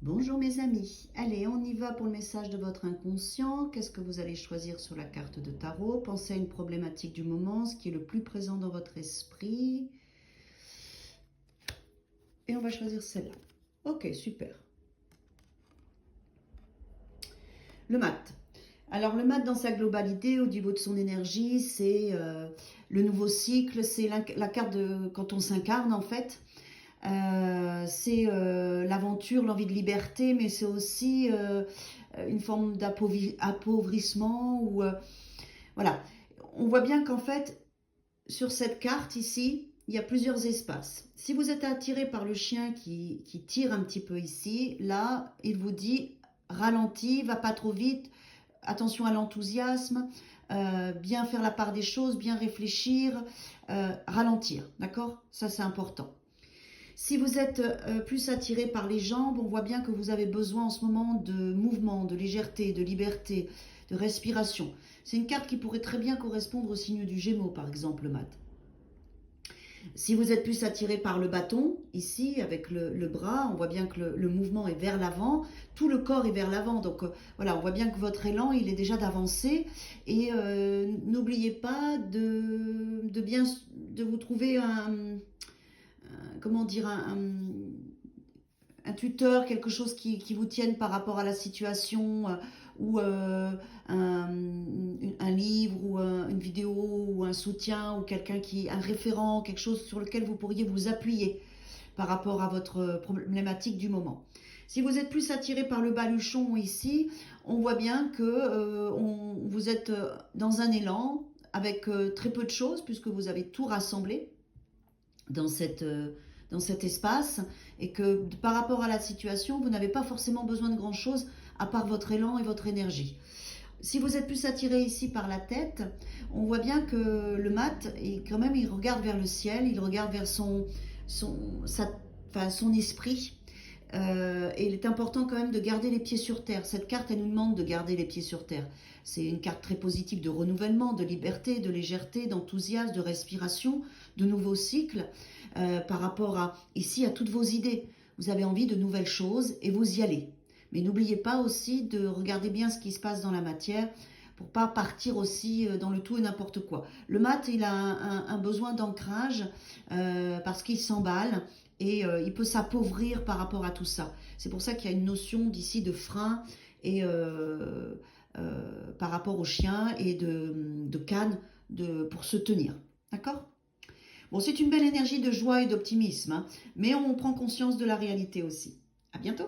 Bonjour mes amis, allez on y va pour le message de votre inconscient. Qu'est-ce que vous allez choisir sur la carte de tarot? Pensez à une problématique du moment, ce qui est le plus présent dans votre esprit. Et on va choisir celle-là. Ok, super. Le mat. Alors le mat dans sa globalité, au niveau de son énergie, c'est le nouveau cycle, c'est la carte de quand on s'incarne en fait. C'est l'aventure, l'envie de liberté, mais c'est aussi une forme d'appauvrissement. Voilà. On voit bien qu'en fait, sur cette carte ici, il y a plusieurs espaces. Si vous êtes attiré par le chien qui tire un petit peu ici, là, il vous dit ralentis, va pas trop vite, attention à l'enthousiasme, bien faire la part des choses, bien réfléchir, ralentir, d'accord? Ça, c'est important. Si vous êtes plus attiré par les jambes, on voit bien que vous avez besoin en ce moment de mouvement, de légèreté, de liberté, de respiration. C'est une carte qui pourrait très bien correspondre au signe du Gémeaux, par exemple, le mat. Si vous êtes plus attiré par le bâton, ici, avec le bras, on voit bien que le mouvement est vers l'avant, tout le corps est vers l'avant. Donc voilà, on voit bien que votre élan, il est déjà d'avancer. Et n'oubliez pas de vous trouver comment dire, un tuteur, quelque chose qui vous tienne par rapport à la situation, ou un livre, ou une vidéo, ou un soutien, ou un référent, quelque chose sur lequel vous pourriez vous appuyer par rapport à votre problématique du moment. Si vous êtes plus attiré par le baluchon ici, on voit bien que vous êtes dans un élan avec très peu de choses, puisque vous avez tout rassemblé dans cet espace, et que par rapport à la situation, vous n'avez pas forcément besoin de grand-chose à part votre élan et votre énergie. Si vous êtes plus attiré ici par la tête, on voit bien que le mat, quand même, il regarde vers le ciel, il regarde vers son esprit. Et il est important quand même de garder les pieds sur terre. Cette carte, elle nous demande de garder les pieds sur terre. C'est une carte très positive de renouvellement, de liberté, de légèreté, d'enthousiasme, de respiration, de nouveaux cycles, par rapport ici à toutes vos idées. Vous avez envie de nouvelles choses et vous y allez. Mais n'oubliez pas aussi de regarder bien ce qui se passe dans la matière pour pas partir aussi dans le tout et n'importe quoi. Le mat, il a un besoin d'ancrage parce qu'il s'emballe. Et il peut s'appauvrir par rapport à tout ça. C'est pour ça qu'il y a une notion d'ici de frein et par rapport au chien, et de canne pour se tenir. D'accord? Bon, c'est une belle énergie de joie et d'optimisme, hein, mais on prend conscience de la réalité aussi. À bientôt!